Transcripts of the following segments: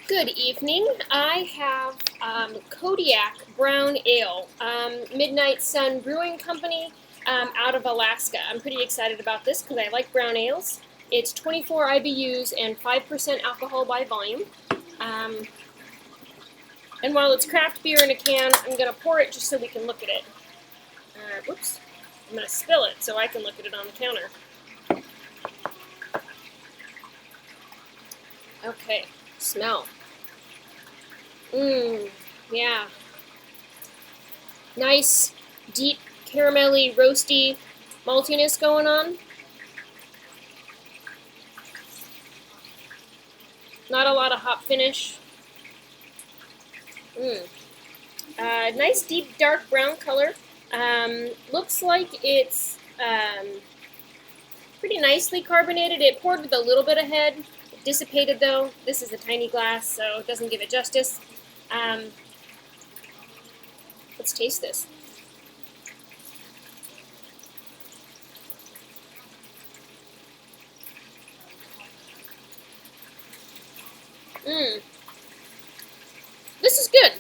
Good evening. I have Kodiak Brown Ale, Midnight Sun Brewing Company out of Alaska. I'm pretty excited about this because I like brown ales. It's 24 IBUs and 5% alcohol by volume. Um, and while it's craft beer in a can, I'm going to pour it just so we can look at it. Whoops. I'm going to spill it so I can look at it on the counter. Okay, smell. Yeah. Nice, deep, caramelly, roasty maltiness going on. Not a lot of hop finish. Nice, deep, dark brown color. Looks like it's pretty nicely carbonated. It poured with a little bit of head. It dissipated though. This is a tiny glass, so it doesn't give it justice. Let's taste this. This is good.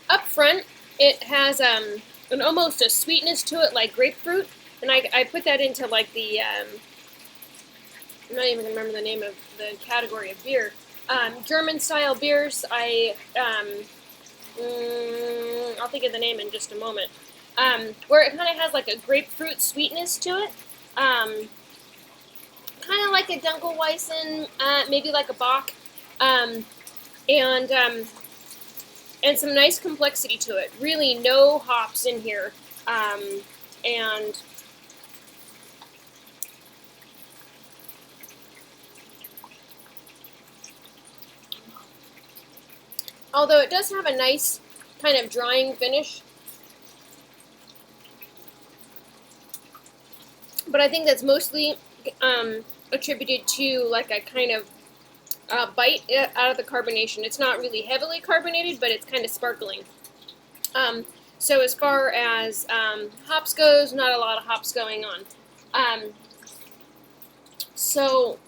Up front, it has an almost a sweetness to it, like grapefruit, and I put that into like the I'm not even gonna remember the name of the category of beer. German style beers. I'll think of the name in just a moment. Where it kind of has like a grapefruit sweetness to it. Kind of like a Dunkelweizen, maybe like a Bock, and some nice complexity to it. Really, no hops in here, and although it does have a nice kind of drying finish, but I think that's mostly attributed to like a kind of bite out of the carbonation. It's not really heavily carbonated, but it's kind of sparkling. So as far as hops goes, not a lot of hops going on. So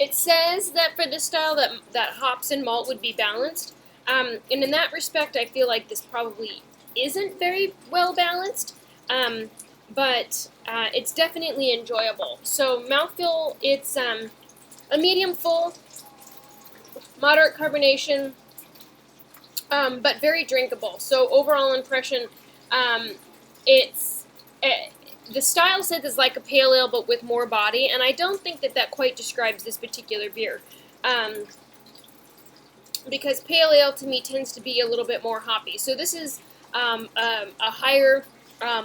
it says that for this style that hops and malt would be balanced. And in that respect, I feel like this probably isn't very well balanced. But it's definitely enjoyable. So mouthfeel, it's a medium full, moderate carbonation, but very drinkable. So overall impression, it's the style says it's like a pale ale but with more body, and I don't think that quite describes this particular beer. Because pale ale to me tends to be a little bit more hoppy. So this is a higher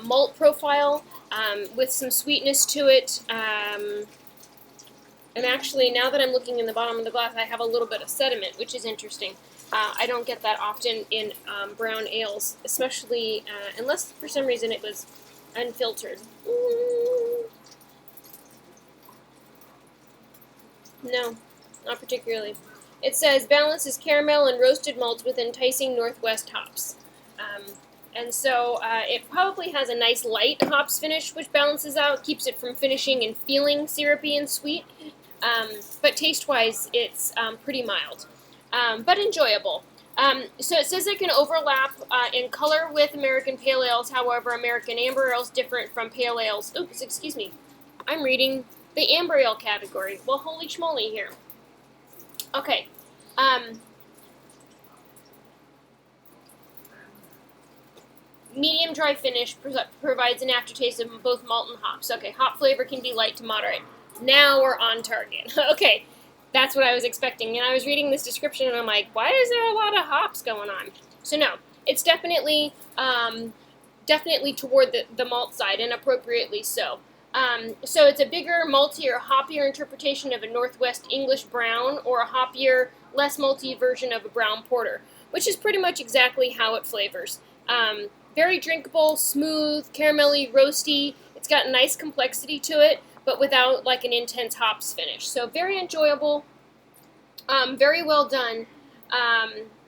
malt profile with some sweetness to it. And actually, now that I'm looking in the bottom of the glass, I have a little bit of sediment, which is interesting. I don't get that often in brown ales, especially unless for some reason it was unfiltered. No, not particularly. It says balances caramel and roasted malts with enticing Northwest hops. And so it probably has a nice light hops finish, which balances out, keeps it from finishing and feeling syrupy and sweet. But taste-wise, it's pretty mild, but enjoyable. So it says it can overlap in color with American Pale Ales. However, American Amber Ale is different from Pale Ales. Oops, excuse me. I'm reading the Amber Ale category. Well, holy schmoly here. Okay. Medium dry finish provides an aftertaste of both malt and hops. Okay, hop flavor can be light to moderate. Now we're on target. Okay, that's what I was expecting. And I was reading this description and I'm like, why is there a lot of hops going on? So no, it's definitely toward the malt side, and appropriately so. So it's a bigger, maltier, hoppier interpretation of a Northwest English brown, or a hoppier, less malty version of a brown porter, which is pretty much exactly how it flavors. Very drinkable, smooth, caramelly, roasty. It's got a nice complexity to it, but without like an intense hops finish. So very enjoyable, very well done,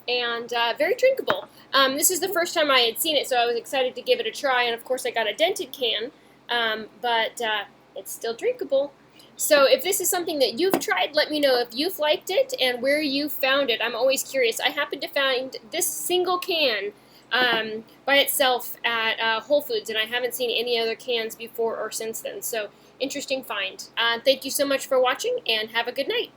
and very drinkable. This is the first time I had seen it, so I was excited to give it a try, and of course I got a dented can, but it's still drinkable. So if this is something that you've tried, let me know if you've liked it and where you found it. I'm always curious. I happened to find this single can by itself at Whole Foods, and I haven't seen any other cans before or since then. So interesting find. Thank you so much for watching, and have a good night.